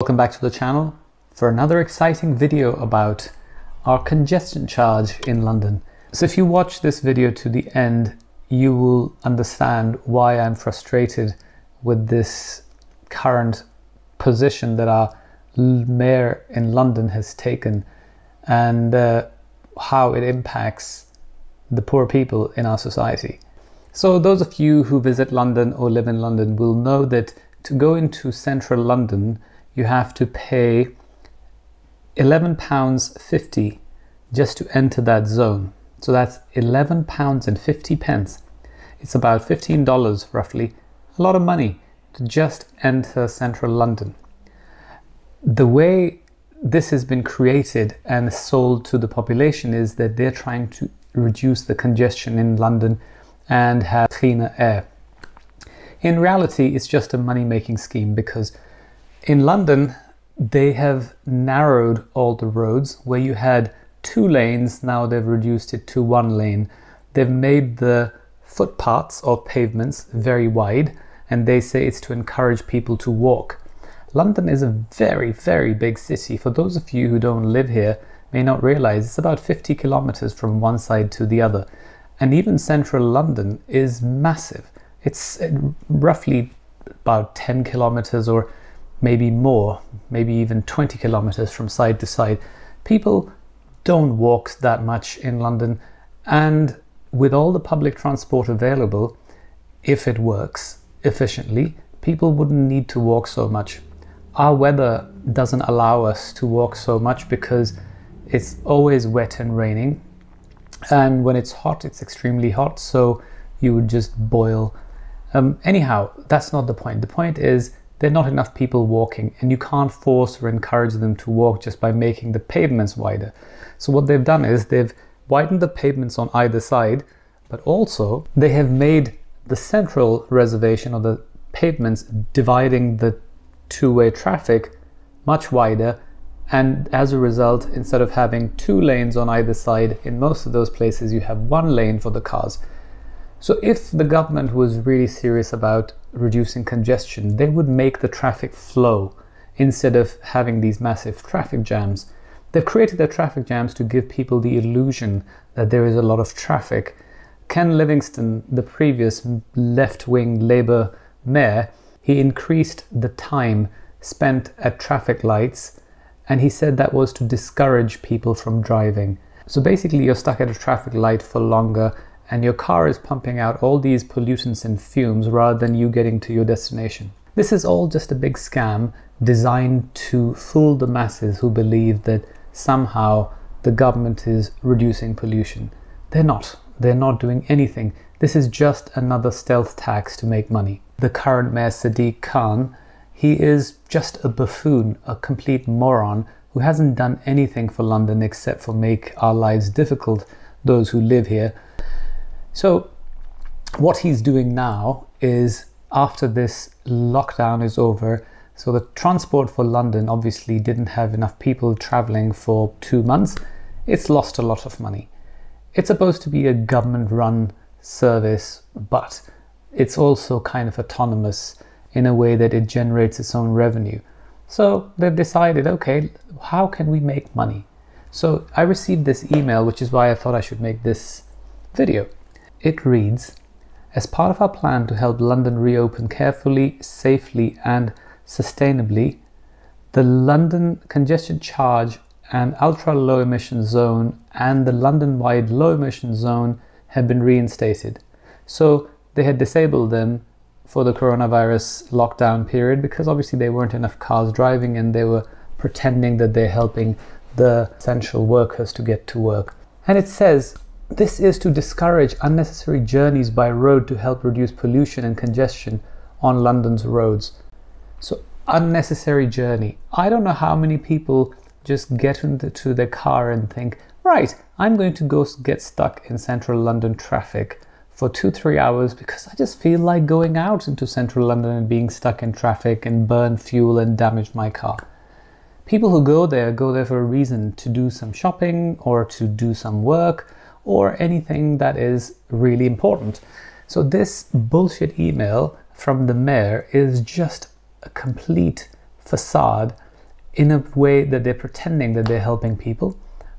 Welcome back to the channel for another exciting video about our congestion charge in London. So if you watch this video to the end, you will understand why I'm frustrated with this current position that our mayor in London has taken and how it impacts the poor people in our society. So those of you who visit London or live in London will know that to go into central London, you have to pay £11.50 just to enter that zone. So that's £11.50. It's about $15 roughly, a lot of money to just enter central London. The way this has been created and sold to the population is that they're trying to reduce the congestion in London and have cleaner air. In reality, it's just a money-making scheme because in London, they have narrowed all the roads. Where you had 2 lanes, now they've reduced it to 1 lane. They've made the footpaths or pavements very wide, and they say it's to encourage people to walk. London is a very, very big city. For those of you who don't live here, may not realize it's about 50 kilometers from one side to the other. And even central London is massive. It's roughly about 10 kilometers or maybe more, maybe even 20 kilometers from side to side. People don't walk that much in London, and with all the public transport available, if it works efficiently, people wouldn't need to walk so much. Our weather doesn't allow us to walk so much because it's always wet and raining, and when it's hot, it's extremely hot, so you would just boil. Anyhow, that's not the point. The point is there are not enough people walking, and you can't force or encourage them to walk just by making the pavements wider. So what they've done is they've widened the pavements on either side, but also they have made the central reservation or the pavements dividing the two-way traffic much wider, and as a result, instead of having 2 lanes on either side, in most of those places you have 1 lane for the cars. So if the government was really serious about reducing congestion, they would make the traffic flow instead of having these massive traffic jams. They've created their traffic jams to give people the illusion that there is a lot of traffic. Ken Livingstone, the previous left-wing Labour mayor, he increased the time spent at traffic lights, and he said that was to discourage people from driving. So basically you're stuck at a traffic light for longer, and your car is pumping out all these pollutants and fumes rather than you getting to your destination. This is all just a big scam designed to fool the masses who believe that somehow the government is reducing pollution. They're not. They're not doing anything. This is just another stealth tax to make money. The current mayor, Sadiq Khan, he is just a buffoon, a complete moron who hasn't done anything for London except for make our lives difficult, those who live here. So what he's doing now is, after this lockdown is over, so the Transport for London obviously didn't have enough people traveling for 2 months, it's lost a lot of money. It's supposed to be a government-run service, but it's also kind of autonomous in a way that it generates its own revenue. So they've decided, okay, how can we make money? So I received this email, which is why I thought I should make this video. It reads, as part of our plan to help London reopen carefully, safely and sustainably, the London congestion charge and ultra low emission zone and the London-wide low emission zone have been reinstated. So they had disabled them for the coronavirus lockdown period because obviously there weren't enough cars driving, and they were pretending that they're helping the essential workers to get to work. And it says, this is to discourage unnecessary journeys by road to help reduce pollution and congestion on London's roads. So unnecessary journey. I don't know how many people just get into their car and think, right, I'm going to go get stuck in central London traffic for 2-3 hours because I just feel like going out into central London and being stuck in traffic and burn fuel and damage my car. People who go there for a reason, to do some shopping or to do some work or anything that is really important. So this bullshit email from the mayor is just a complete facade in a way that they're pretending that they're helping people,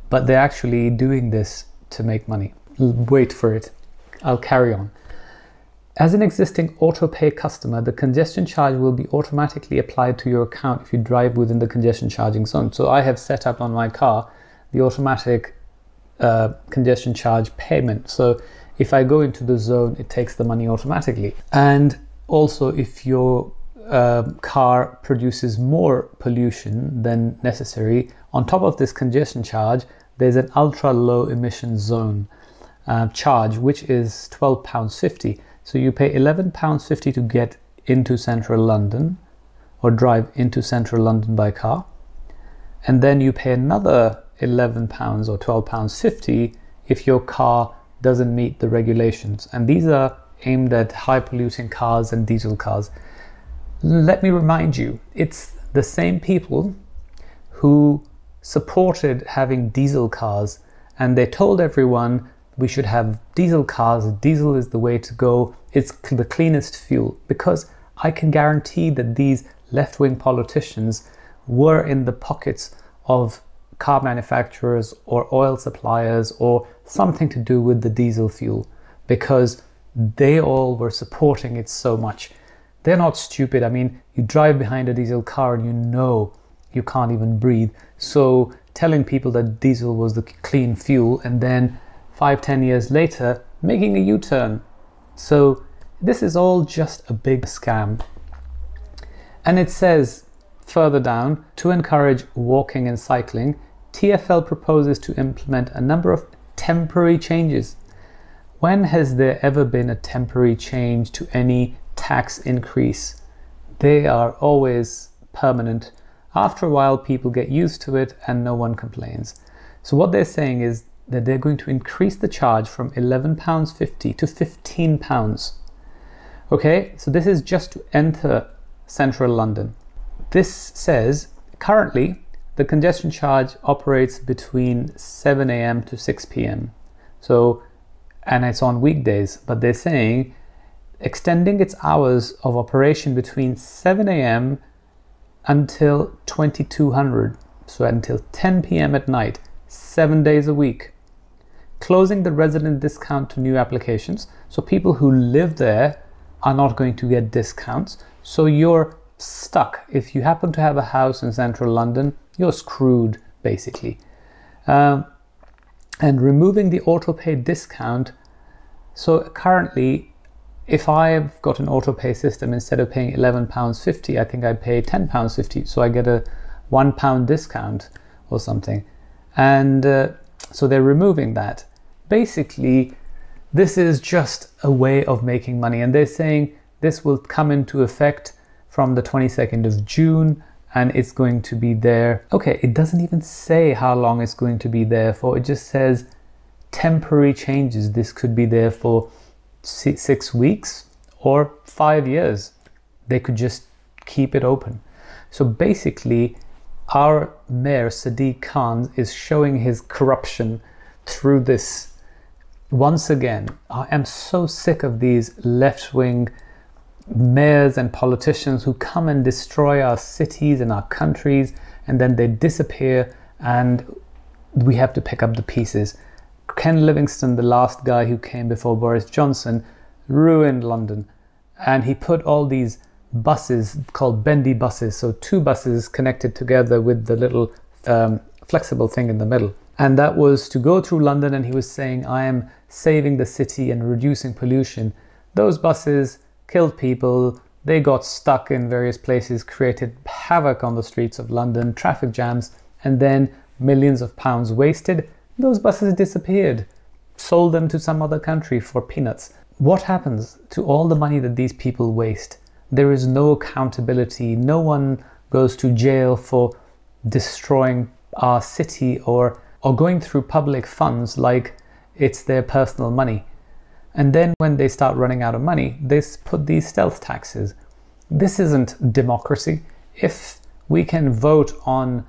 but they're actually doing this to make money. Wait for it. I'll carry on. As an existing auto-pay customer, the congestion charge will be automatically applied to your account if you drive within the congestion charging zone. So I have set up on my car the automatic congestion charge payment. So if I go into the zone, it takes the money automatically. And also, if your car produces more pollution than necessary, on top of this congestion charge, there's an ultra low emission zone charge, which is £12.50. So you pay £11.50 to get into central London or drive into central London by car. And then you pay another £11 or £12.50 if your car doesn't meet the regulations. And these are aimed at high polluting cars and diesel cars. Let me remind you, it's the same people who supported having diesel cars, and they told everyone we should have diesel cars. Diesel is the way to go. It's the cleanest fuel, because I can guarantee that these left-wing politicians were in the pockets of car manufacturers or oil suppliers or something to do with the diesel fuel, because they all were supporting it so much. They're not stupid. I mean, you drive behind a diesel car and you know you can't even breathe. So telling people that diesel was the clean fuel and then 5-10 years later making a U-turn. So this is all just a big scam. And it says further down, to encourage walking and cycling, TfL proposes to implement a number of temporary changes. When has there ever been a temporary change to any tax increase? They are always permanent. After a while, people get used to it and no one complains. So what they're saying is that they're going to increase the charge from £11.50 to £15. Okay, so this is just to enter central London. This says currently the congestion charge operates between 7 a.m. to 6 p.m. So, and it's on weekdays, but they're saying extending its hours of operation between 7 a.m. until 2200, so until 10 p.m. at night, 7 days a week. Closing the resident discount to new applications, so people who live there are not going to get discounts, so you're stuck. If you happen to have a house in central London, you're screwed basically. And removing the auto-pay discount. So currently, if I've got an auto-pay system, instead of paying £11.50, I think I pay £10.50, so I get a £1 discount or something. And so they're removing that. Basically, this is just a way of making money, and they're saying this will come into effect from the 22nd of June, and it's going to be there. Okay, it doesn't even say how long it's going to be there for. It just says temporary changes. This could be there for 6 weeks or 5 years. They could just keep it open. So basically, our Mayor Sadiq Khan is showing his corruption through this. Once again, I am so sick of these left-wing mayors and politicians who come and destroy our cities and our countries, and then they disappear and we have to pick up the pieces. Ken Livingstone, the last guy who came before Boris Johnson, ruined London, and he put all these buses called bendy buses, so 2 buses connected together with the little flexible thing in the middle, and that was to go through London, and he was saying, I am saving the city and reducing pollution. Those buses killed people, they got stuck in various places, created havoc on the streets of London, traffic jams, and then millions of pounds wasted. Those buses disappeared, sold them to some other country for peanuts. What happens to all the money that these people waste? There is no accountability. No one goes to jail for destroying our city or going through public funds like it's their personal money. And then when they start running out of money, they put these stealth taxes. This isn't democracy. If we can vote on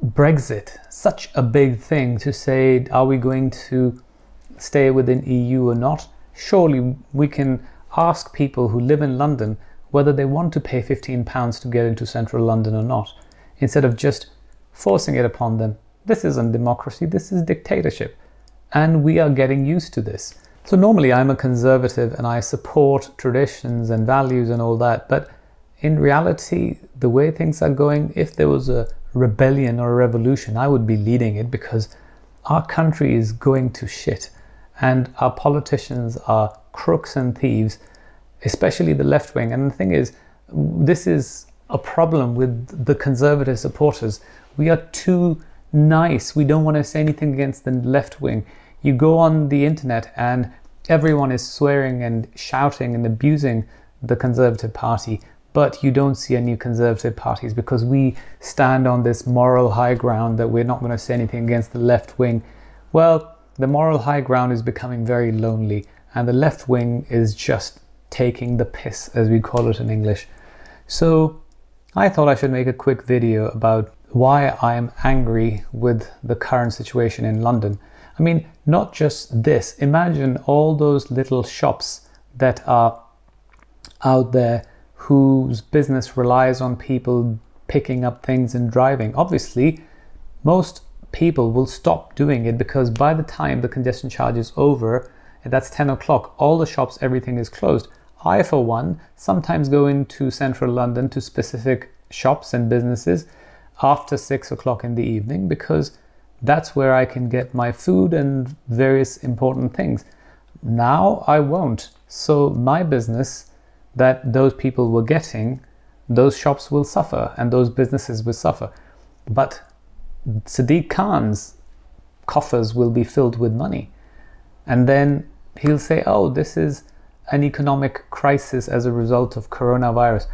Brexit, such a big thing to say, are we going to stay within EU or not? Surely we can ask people who live in London whether they want to pay £15 to get into central London or not. instead of just forcing it upon them. This isn't democracy, this is dictatorship. And we are getting used to this. So normally I'm a conservative and I support traditions and values and all that, but in reality, the way things are going, if there was a rebellion or a revolution, I would be leading it, because our country is going to shit and our politicians are crooks and thieves, especially the left wing. And the thing is, this is a problem with the conservative supporters. We are too nice. We don't want to say anything against the left wing. You go on the internet and everyone is swearing and shouting and abusing the Conservative Party, but you don't see any Conservative parties, because we stand on this moral high ground that we're not going to say anything against the left wing. Well, the moral high ground is becoming very lonely, and the left wing is just taking the piss, as we call it in English. So I thought I should make a quick video about why I am angry with the current situation in London. I mean, not just this. Imagine all those little shops that are out there whose business relies on people picking up things and driving. Obviously, most people will stop doing it, because by the time the congestion charge is over, and that's 10 o'clock, all the shops, everything is closed. I, for one, sometimes go into central London to specific shops and businesses after 6 o'clock in the evening, because that's where I can get my food and various important things. Now I won't. So my business that those people were getting, those shops will suffer and those businesses will suffer. But Sadiq Khan's coffers will be filled with money. And then he'll say, oh, this is an economic crisis as a result of coronavirus.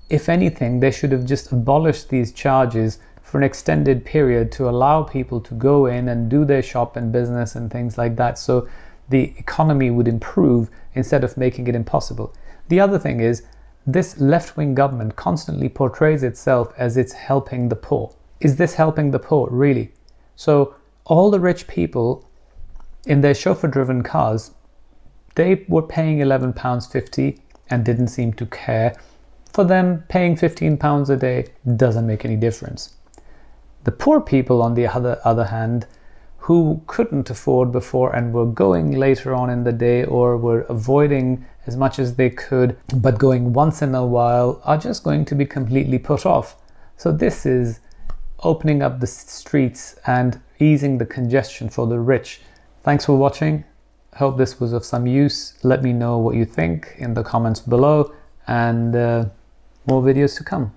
If anything, they should have just abolished these charges for an extended period to allow people to go in and do their shop and business and things like that, so the economy would improve instead of making it impossible. The other thing is, this left-wing government constantly portrays itself as it's helping the poor. Is this helping the poor, really? So all the rich people in their chauffeur-driven cars, they were paying £11.50 and didn't seem to care. For them, paying £15 a day doesn't make any difference. The poor people, on the other hand, who couldn't afford before and were going later on in the day, or were avoiding as much as they could, but going once in a while, are just going to be completely put off. So this is opening up the streets and easing the congestion for the rich. Thanks for watching. I hope this was of some use. Let me know what you think in the comments below, and more videos to come.